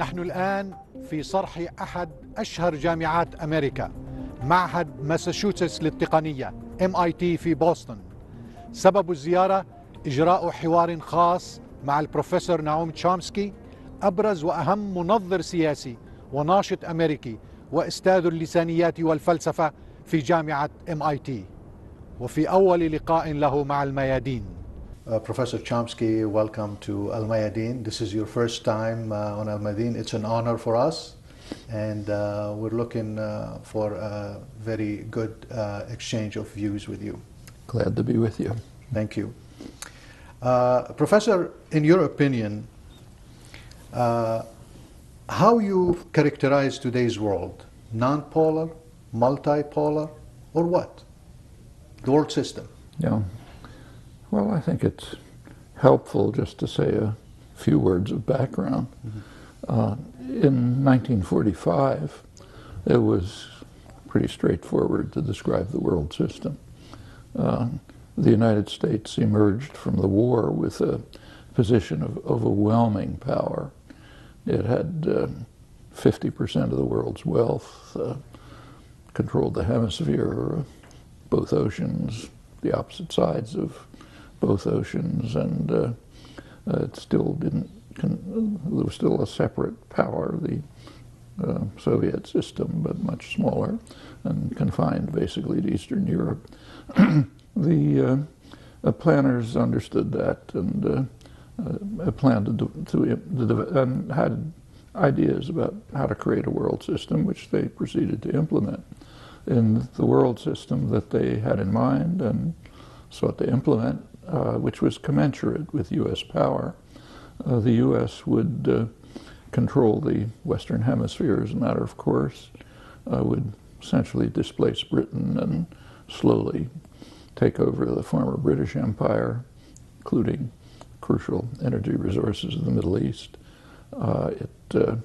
نحن الآن في صرح أحد أشهر جامعات أمريكا، معهد ماساتشوستس للتقنية MIT في بوسطن. سبب الزيارة إجراء حوار خاص مع البروفيسور نعوم تشومسكي، أبرز وأهم منظر سياسي وناشط أمريكي وأستاذ اللسانيات والفلسفة في جامعة MIT، وفي أول لقاء له مع الميادين. Professor Chomsky, welcome to Al Mayadeen. This is your first time on Al Mayadeen. It's an honor for us, and we're looking for a very good exchange of views with you. Glad to be with you. Thank you. Professor, in your opinion, how you characterize today's world? Non-polar, multipolar, or what? The world system. Yeah. Well, I think it's helpful just to say a few words of background. In 1945, it was pretty straightforward to describe the world system. The United States emerged from the war with a position of overwhelming power. It had 50% of the world's wealth, controlled the hemisphere, both oceans, the opposite sides of both oceans, and it still didn't, there was still a separate power, the Soviet system, but much smaller and confined basically to Eastern Europe. The planners understood that and planned and had ideas about how to create a world system, which they proceeded to implement. In the world system that they had in mind and sought to implement, which was commensurate with U.S. power, the U.S. would control the Western Hemisphere as a matter of course, would essentially displace Britain and slowly take over the former British Empire, including crucial energy resources of the Middle East. It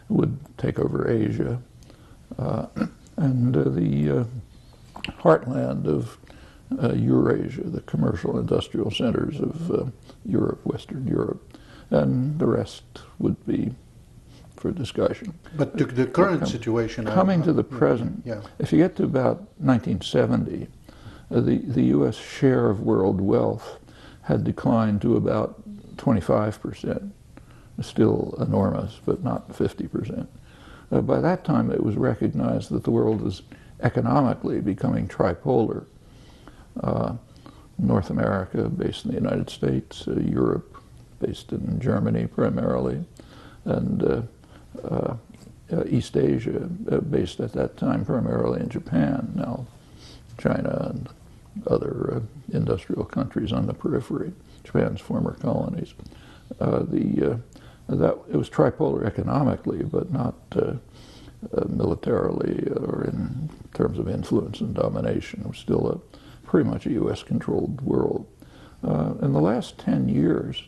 would take over Asia and the heartland of Eurasia, the commercial industrial centers of Europe, Western Europe, and the rest would be for discussion. But the current situation... Coming to the present, if you get to about 1970, the U.S. share of world wealth had declined to about 25%, still enormous, but not 50%. By that time, it was recognized that the world was economically becoming tripolar. North America, based in the United States, Europe, based in Germany primarily, and East Asia, based at that time primarily in Japan, now China and other industrial countries on the periphery, Japan's former colonies. It was tripolar economically, but not militarily or in terms of influence and domination. It was still pretty much a U.S.-controlled world. In the last 10 years,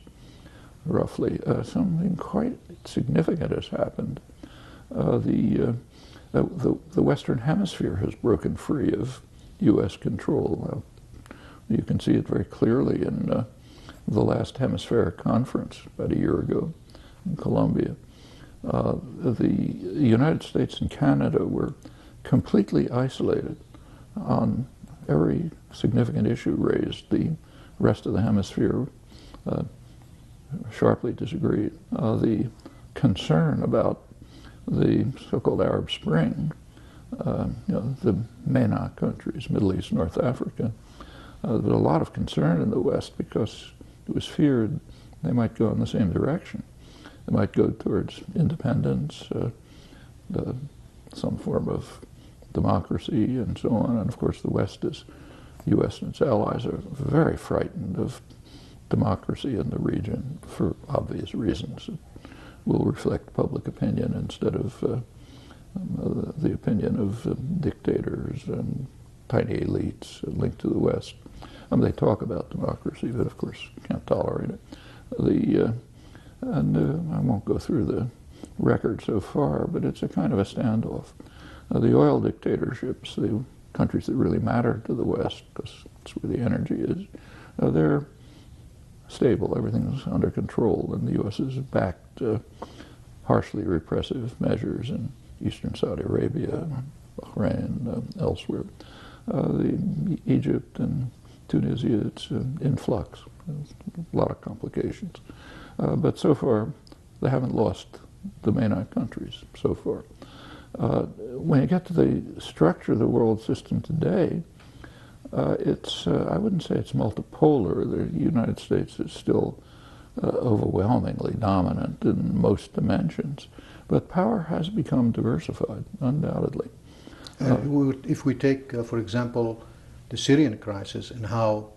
roughly, something quite significant has happened. The Western Hemisphere has broken free of U.S. control. You can see it very clearly in the last hemispheric conference about a year ago in Colombia. The United States and Canada were completely isolated on every significant issue raised. The rest of the hemisphere sharply disagreed. The concern about the so-called Arab Spring, the MENA countries, Middle East, North Africa, there was a lot of concern in the West because it was feared they might go in the same direction. They might go towards independence, some form of democracy, and so on. And of course, the West U.S. and its allies are very frightened of democracy in the region for obvious reasons. It will reflect public opinion instead of the opinion of dictators and tiny elites linked to the West. They talk about democracy, but of course can't tolerate it. I won't go through the record so far, but it's a kind of a standoff. The oil dictatorships, the countries that really matter to the West, because that's where the energy is, they're stable, everything's under control, and the U.S. has backed harshly repressive measures in eastern Saudi Arabia, Bahrain, elsewhere. Egypt and Tunisia, it's in flux. There's a lot of complications. But so far, they haven't lost the Mainite countries so far. When you get to the structure of the world system today, it's, I wouldn't say it's multipolar. The United States is still overwhelmingly dominant in most dimensions, but power has become diversified, undoubtedly. If we take, for example, the Syrian crisis and how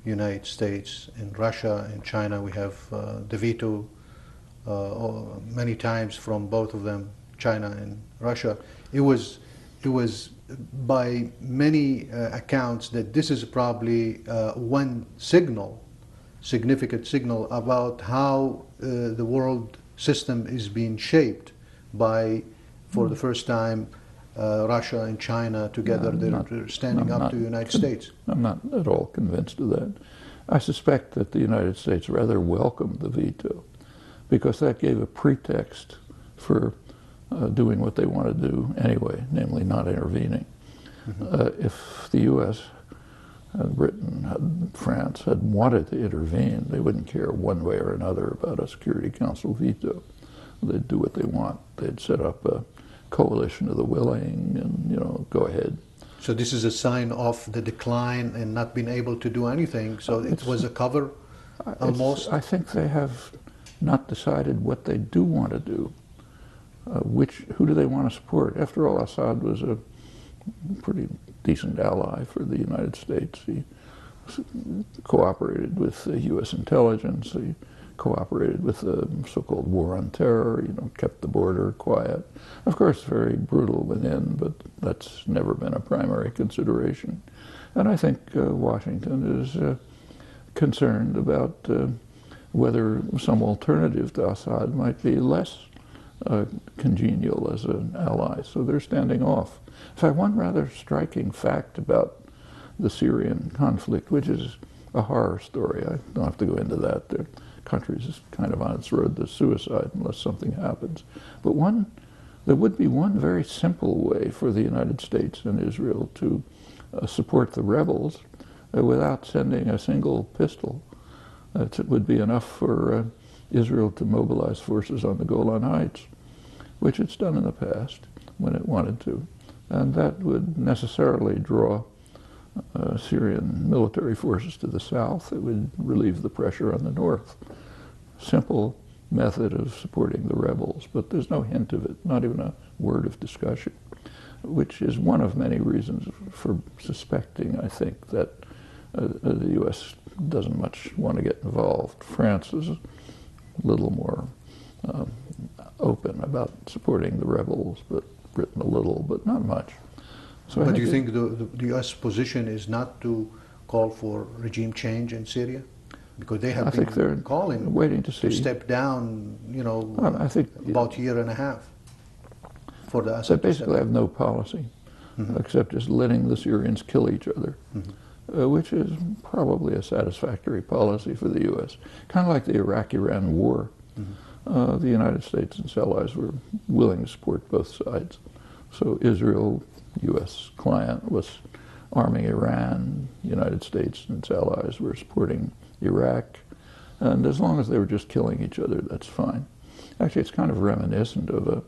United States and Russia and China, we have the veto many times from both of them, China and Russia. It was by many accounts that this is probably one signal, significant signal about how the world system is being shaped by, for the first time, Russia and China together. They're standing up to the United States. I'm not at all convinced of that. I suspect that the United States rather welcomed the veto because that gave a pretext for doing what they want to do anyway, namely not intervening. If the U.S., Britain, France had wanted to intervene, they wouldn't care one way or another about a Security Council veto. They'd do what they want. They'd set up a coalition of the willing and, you know, go ahead. So this is a sign of the decline and not being able to do anything. So it was a cover, almost? I think they have not decided what they do want to do. Who do they want to support? After all, Assad was a pretty decent ally for the United States. He cooperated with the U.S. intelligence. He cooperated with the so-called war on terror, you know, kept the border quiet. Of course, very brutal within, but that's never been a primary consideration. And I think Washington is concerned about whether some alternative to Assad might be less congenial as an ally. So they're standing off. In fact, one rather striking fact about the Syrian conflict, which is a horror story, I don't have to go into that. The country is kind of on its road to suicide unless something happens. But there would be one very simple way for the United States and Israel to support the rebels without sending a single pistol. It would be enough for Israel to mobilize forces on the Golan Heights, which it's done in the past when it wanted to. And that would necessarily draw Syrian military forces to the south. It would relieve the pressure on the north. Simple method of supporting the rebels, but there's no hint of it, not even a word of discussion, which is one of many reasons for suspecting, I think, that the U.S. doesn't much want to get involved. France is a little more open about supporting the rebels, but Britain a little, but not much. So but do you think the U.S. position is not to call for regime change in Syria? Because they have been calling waiting to see. Step down, you know, I think about a year and a half for the Assad. They basically have no policy except just letting the Syrians kill each other, which is probably a satisfactory policy for the U.S. Kind of like the Iraq-Iran war. The United States and its allies were willing to support both sides. So Israel, U.S. client, was arming Iran. The United States and its allies were supporting Iraq. And as long as they were just killing each other, that's fine. Actually, it's kind of reminiscent of a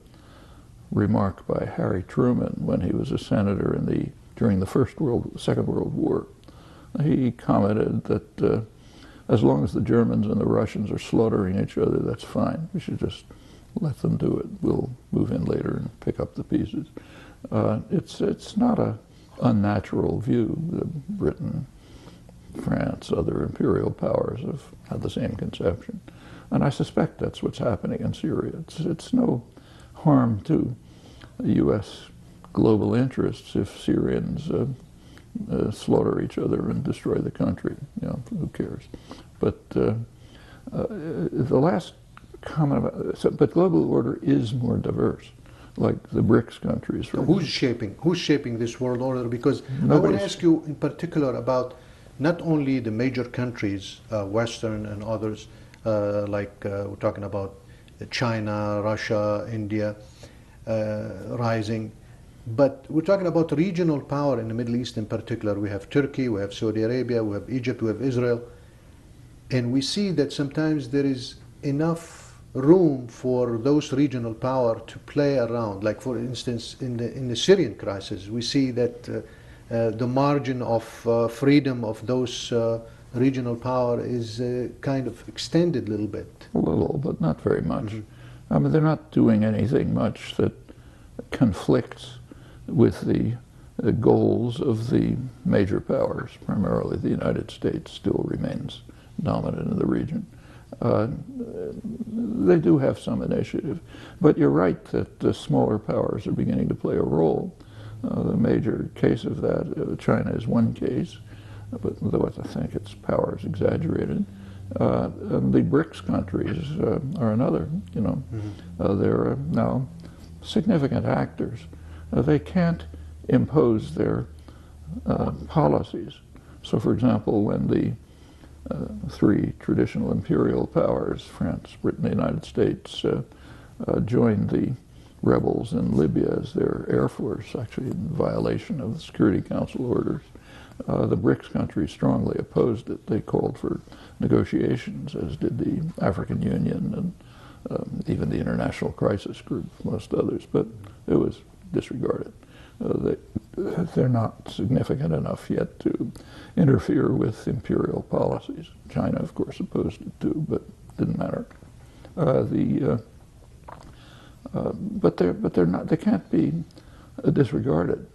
remark by Harry Truman when he was a senator during the Second World War. He commented that as long as the Germans and the Russians are slaughtering each other, that's fine. We should just let them do it. We'll move in later and pick up the pieces. It's not an unnatural view. Britain, France, other imperial powers have had the same conception. And I suspect that's what's happening in Syria. It's no harm to U.S. global interests if Syrians slaughter each other and destroy the country. You know, who cares? But the last comment about, but global order is more diverse, like the BRICS countries. So who's shaping this world order? Because I want to ask you in particular about not only the major countries, Western and others, like we're talking about China, Russia, India rising. But we're talking about regional power in the Middle East in particular. We have Turkey, we have Saudi Arabia, we have Egypt, we have Israel. And we see that sometimes there is enough room for those regional power to play around. Like for instance, in the Syrian crisis, we see that the margin of freedom of those regional power is kind of extended a little bit. A little, but not very much. I mean, they're not doing anything much that conflicts with the goals of the major powers. Primarily the United States still remains dominant in the region. They do have some initiative, but you're right that the smaller powers are beginning to play a role. The major case of that, China is one case, but though I think its power is exaggerated. And the BRICS countries are another, you know. They're now significant actors. They can't impose their policies. So for example, when the three traditional imperial powers, France, Britain, the United States, joined the rebels in Libya as their air force, actually in violation of the Security Council orders. The BRICS countries strongly opposed it. They called for negotiations, as did the African Union and even the International Crisis Group, most others, but it was disregarded. They're not significant enough yet to interfere with imperial policies. China, of course, opposed it too, but didn't matter. But they're not. They can't be disregarded.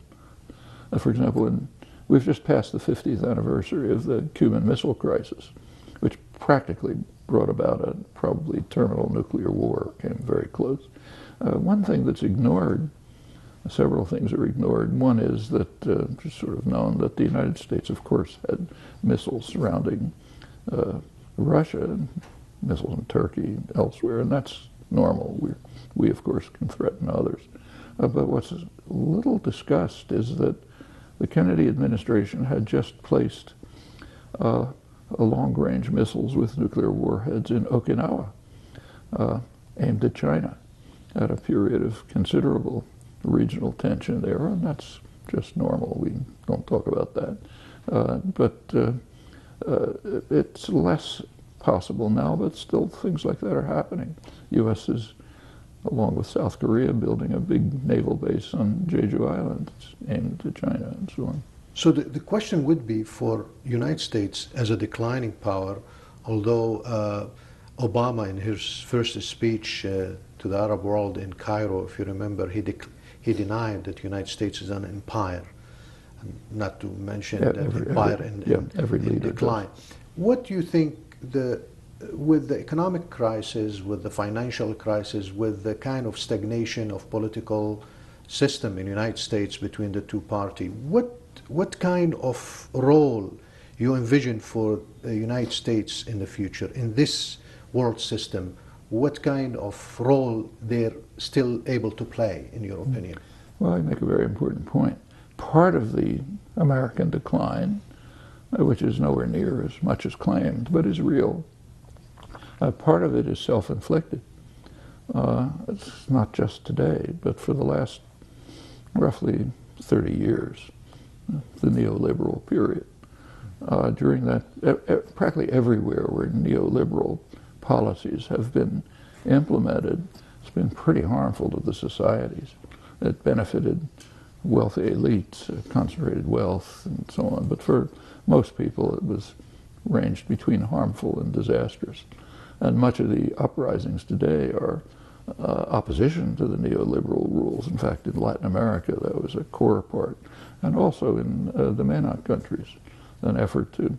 For example, we've just passed the 50th anniversary of the Cuban Missile Crisis, which practically brought about a probably terminal nuclear war. Came very close. One thing that's ignored. Several things are ignored. One is that it's sort of known that the United States, of course, had missiles surrounding Russia, missiles in Turkey, elsewhere, and that's normal. We of course, can threaten others. But what's a little discussed is that the Kennedy administration had just placed long-range missiles with nuclear warheads in Okinawa, aimed at China, at a period of considerable regional tension there, and that's just normal. We don't talk about that. But it's less possible now, but still things like that are happening. U.S. is, along with South Korea, building a big naval base on Jeju Island aimed at China and so on. So the question would be for United States as a declining power, although Obama in his first speech to the Arab world in Cairo, if you remember, he denied that the United States is an empire, not to mention the empire in decline. What do you think, with the economic crisis, with the financial crisis, with the kind of stagnation of political system in the United States between the two parties, what kind of role you envision for the United States in the future, in this world system? What kind of role they're still able to play, in your opinion? Well, you make a very important point. Part of the American decline, which is nowhere near as much as claimed, but is real, part of it is self-inflicted. It's not just today, but for the last roughly 30 years, the neoliberal period. During that, practically everywhere where neoliberal policies have been implemented, it's been pretty harmful to the societies. It benefited wealthy elites, concentrated wealth, and so on. But for most people, it was ranged between harmful and disastrous. And much of the uprisings today are opposition to the neoliberal rules. In fact, in Latin America, that was a core part. And also in the MENA countries, an effort to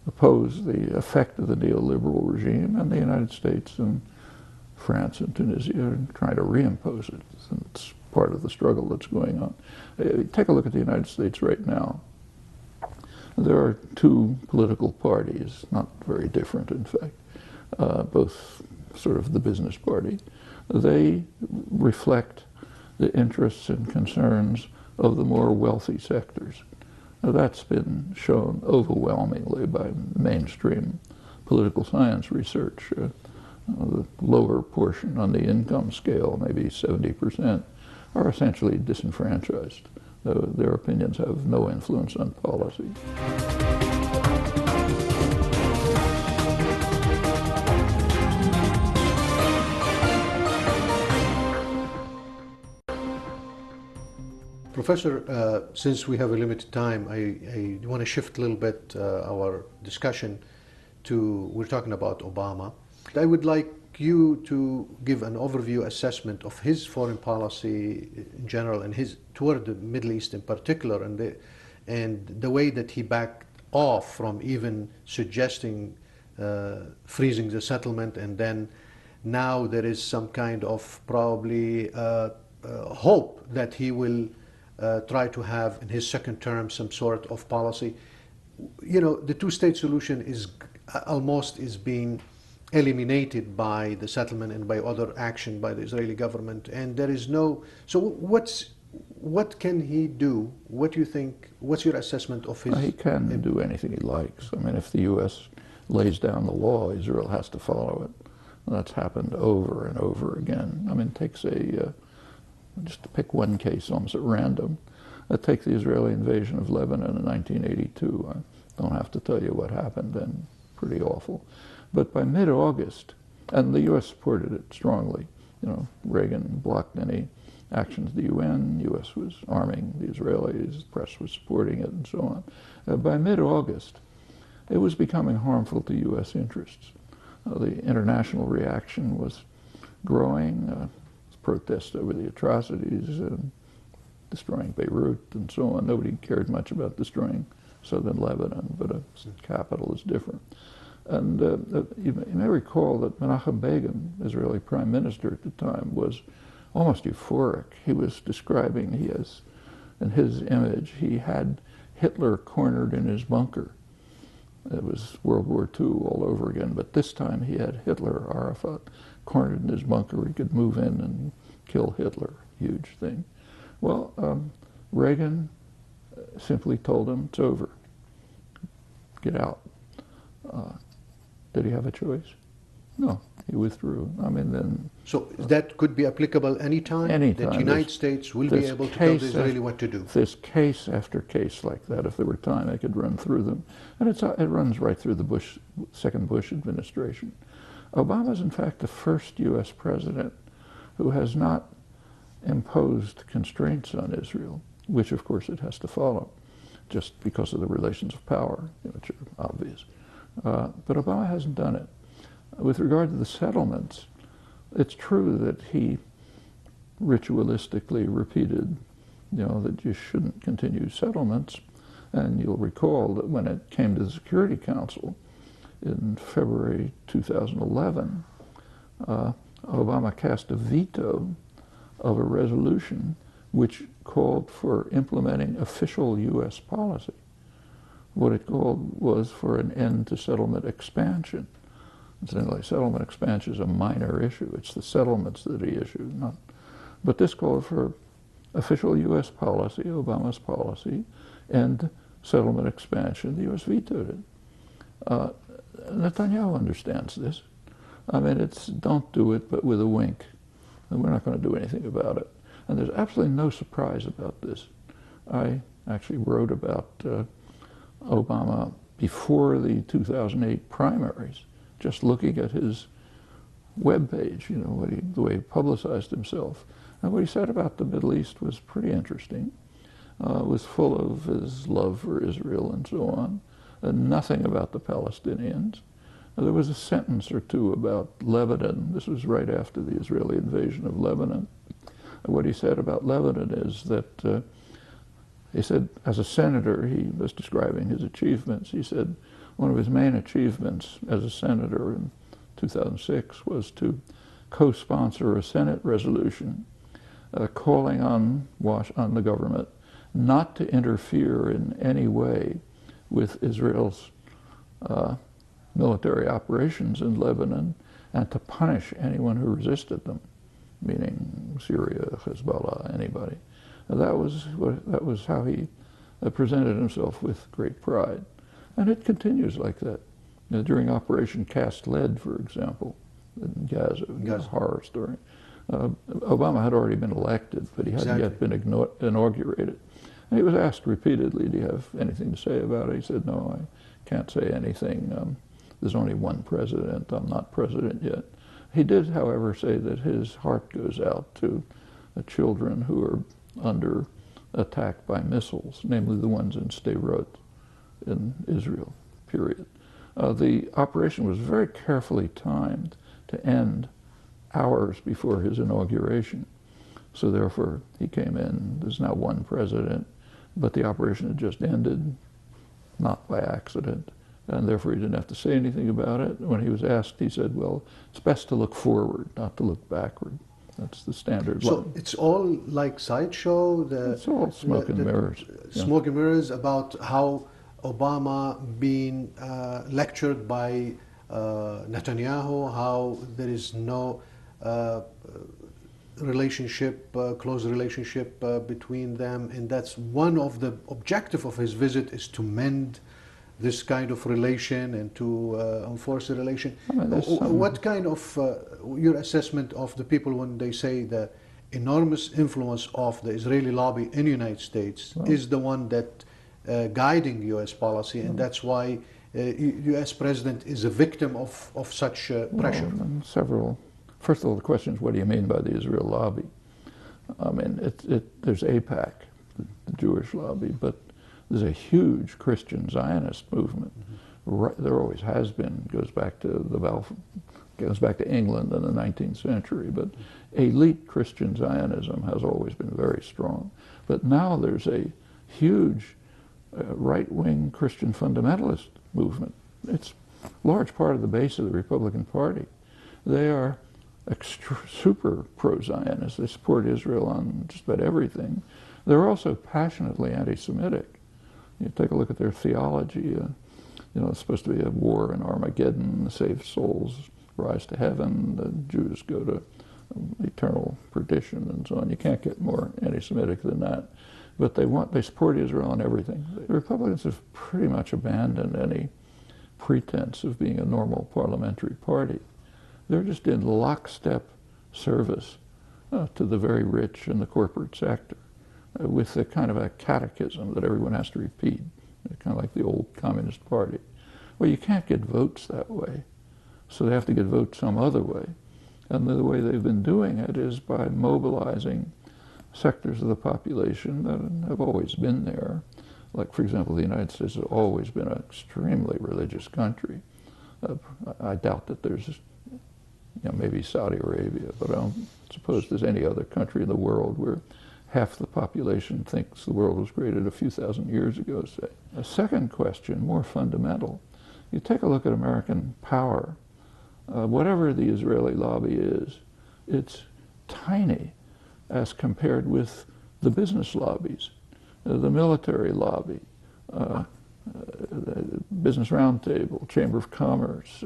oppose the effect of the neoliberal regime, and the United States and France and Tunisia are trying to reimpose it. And it's part of the struggle that's going on. Take a look at the United States right now. There are two political parties, not very different in fact, both sort of the business party. They reflect the interests and concerns of the more wealthy sectors. Now, that's been shown overwhelmingly by mainstream political science research. the lower portion on the income scale, maybe 70%, are essentially disenfranchised. Their opinions have no influence on policy. Professor, since we have a limited time, I want to shift a little bit our discussion to, we're talking about Obama. I would like you to give an overview assessment of his foreign policy in general and his toward the Middle East in particular, and the way that he backed off from even suggesting freezing the settlement, and then now there is some kind of probably hope that he will try to have in his second term some sort of policy. You know, the two-state solution is almost being eliminated by the settlement and by other action by the Israeli government, and there is no. So what can he do? What do you think? What's your assessment of his? He can do anything he likes. I mean, if the U.S. lays down the law, Israel has to follow it. That's happened over and over again. I mean, it takes just to pick one case almost at random, take the Israeli invasion of Lebanon in 1982. I don't have to tell you what happened then, pretty awful. But by mid-August, and the U.S. supported it strongly, you know, Reagan blocked any actions of the UN, U.S. was arming the Israelis, the press was supporting it, and so on. By mid-August, it was becoming harmful to U.S. interests. The international reaction was growing, protests over the atrocities, destroying Beirut and so on. Nobody cared much about destroying southern Lebanon, but a capital is different. And you may recall that Menachem Begin, Israeli prime minister at the time, was almost euphoric. He was describing, in his image, he had Hitler cornered in his bunker. It was World War II all over again, but this time he had Hitler, Arafat, cornered in his bunker. He could move in and kill Hitler. Huge thing. Well, Reagan simply told him, it's over. Get out. Did he have a choice? No, he withdrew. I mean, then... So that could be applicable anytime? Anytime. That the United States will be able to tell the Israeli what to do? There's case after case like that. If there were time, I could run through them. And it runs right through the second Bush administration. Obama is, in fact, the first U.S. president who has not imposed constraints on Israel, which, of course, it has to follow, just because of the relations of power, which are obvious. But Obama hasn't done it. With regard to the settlements, it's true that he ritualistically repeated, that you shouldn't continue settlements. And you'll recall that when it came to the Security Council in February 2011, Obama cast a veto of a resolution which called for implementing official U.S. policy. What it called was for an end to settlement expansion. Incidentally, settlement expansion is a minor issue. It's the settlements that he issued, not. But this called for official U.S. policy, Obama's policy, and settlement expansion. The U.S. vetoed it. Netanyahu understands this. I mean, it's don't do it, but with a wink. And we're not going to do anything about it. And there's absolutely no surprise about this. I actually wrote about Obama before the 2008 primaries, just looking at his webpage, the way he publicized himself. And what he said about the Middle East was pretty interesting. It was full of his love for Israel and so on, and nothing about the Palestinians. There was a sentence or two about Lebanon. This was right after the Israeli invasion of Lebanon. And what he said about Lebanon is that, he said, as a senator, he was describing his achievements. He said one of his main achievements as a senator in 2006 was to co-sponsor a Senate resolution calling on the government not to interfere in any way with Israel's military operations in Lebanon and to punish anyone who resisted them, meaning Syria, Hezbollah, anybody. And that was how he presented himself with great pride. And it continues like that. During Operation Cast Lead, for example, in Gaza, a horror story. Obama had already been elected, but he hadn't yet been inaugurated. And he was asked repeatedly, do you have anything to say about it? He said, no, I can't say anything. There's only one president. I'm not president yet. He did, however, say that his heart goes out to the children who are under attack by missiles, namely the ones in Sderot in Israel, period. The operation was very carefully timed to end hours before his inauguration. So therefore, he came in, there's now one president, but the operation had just ended, not by accident, and therefore he didn't have to say anything about it. When he was asked, he said, well, it's best to look forward, not to look backward. That's the standard line. So it's all like sideshow? It's all smoke and mirrors. Smoke and mirrors about how Obama being lectured by Netanyahu, how there is no relationship, close relationship between them, and that's one of the objective of his visit, is to mend this kind of relation and to enforce the relation. I mean, what kind of your assessment of the people when they say the enormous influence of the Israeli lobby in the United States is the one that guiding U.S. policy, and that's why U.S. president is a victim of such pressure? Several. First of all, the question is, what do you mean by the Israel lobby? I mean, there's AIPAC, the Jewish lobby, but there's a huge Christian Zionist movement. There always has been. Goes back to goes back to England in the 19th century. But elite Christian Zionism has always been very strong. But now there's a huge right-wing Christian fundamentalist movement. It's a large part of the base of the Republican Party. They are super pro-Zionist. They support Israel on just about everything. They're also passionately anti-Semitic. You take a look at their theology. You know, it's supposed to be a war in Armageddon, the saved souls rise to heaven, the Jews go to eternal perdition, and so on. You can't get more anti-Semitic than that. But they support Israel on everything. The Republicans have pretty much abandoned any pretense of being a normal parliamentary party. They're just in lockstep service to the very rich and the corporate sector, with a kind of a catechism that everyone has to repeat, kind of like the old Communist Party. Well, you can't get votes that way, so they have to get votes some other way. And the way they've been doing it is by mobilizing sectors of the population that have always been there. Like, for example, the United States has always been an extremely religious country. I doubt that there's, maybe Saudi Arabia, but I don't suppose there's any other country in the world where half the population thinks the world was created a few thousand years ago, say. A second question, more fundamental. You take a look at American power. Whatever the Israeli lobby is, it's tiny as compared with the business lobbies, the military lobby, the Business Roundtable, Chamber of Commerce,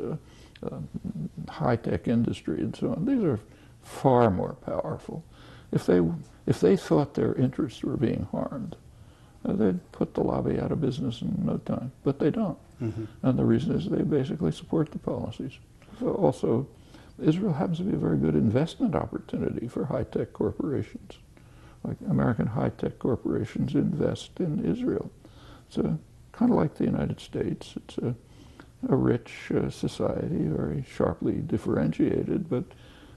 high-tech industry, and so on. These are far more powerful. If they thought their interests were being harmed, they'd put the lobby out of business in no time, but they don't. And the reason is they basically support the policies. So also, Israel happens to be a very good investment opportunity for high-tech corporations. Like American high-tech corporations invest in Israel. It's kind of like the United States. It's a rich society, very sharply differentiated, but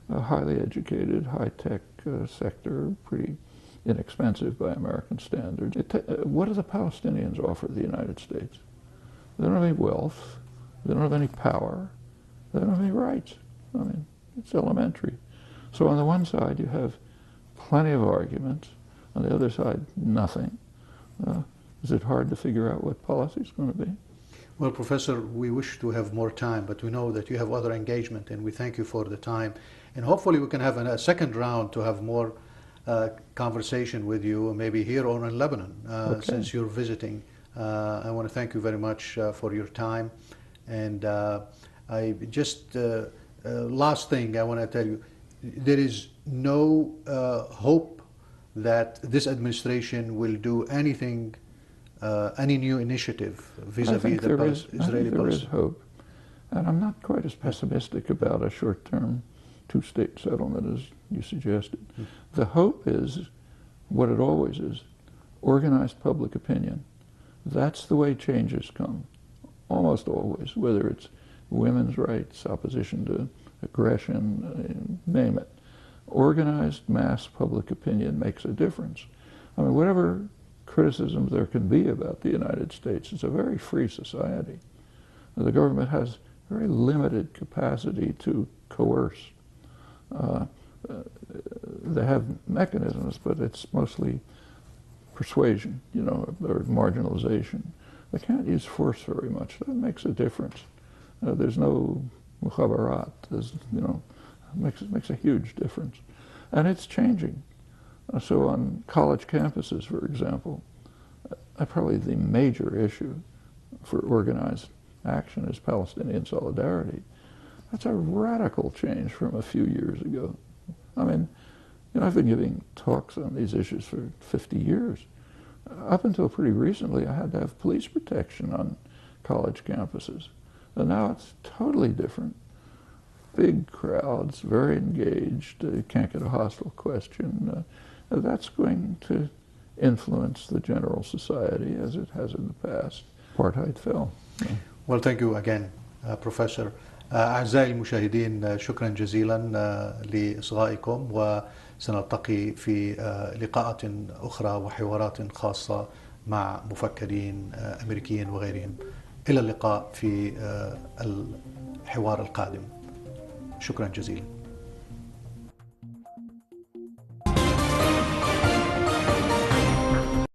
a highly educated, high-tech sector, pretty inexpensive by American standards. What do the Palestinians offer the United States? They don't have any wealth. They don't have any power. They don't have any rights. I mean, it's elementary. So on the one side, you have plenty of arguments. On the other side, nothing. Is it hard to figure out what policy is going to be? Well, Professor, we wish to have more time, but we know that you have other engagement, and we thank you for the time. And hopefully we can have a second round to have more conversation with you, maybe here or in Lebanon, since you're visiting. I want to thank you very much for your time. And I just, last thing I want to tell you, there is no hope that this administration will do anything, any new initiative vis-a-vis the Israeli policy. There is hope. And I'm not quite as pessimistic about a short-term two-state settlement as you suggested. The hope is what it always is, organized public opinion. That's the way changes come, almost always, whether it's women's rights, opposition to aggression, name it. Organized mass public opinion makes a difference. I mean, whatever criticisms there can be about the United States, it's a very free society. The government has very limited capacity to coerce. They have mechanisms, but it's mostly persuasion, you know, or marginalization. They can't use force very much. That makes a difference. There's no mukhabarat. There's, you know, makes a huge difference. And it's changing. So on college campuses, for example, probably the major issue for organized action is Palestinian solidarity. That's a radical change from a few years ago. I mean, you know, I've been giving talks on these issues for 50 years. Up until pretty recently, I had to have police protection on college campuses. And now it's totally different. Big crowds, very engaged, you can't get a hostile question. That's going to influence the general society as it has in the past. Apartheid fell. Well, thank you again, Professor. أعزائي المشاهدين، شكرا جزيلا لإصغائكم، وسنلتقي في لقاءات أخرى وحوارات خاصة مع مفكرين أمريكيين وغيرهم. إلى اللقاء في الحوار القادم. شكرا جزيلا.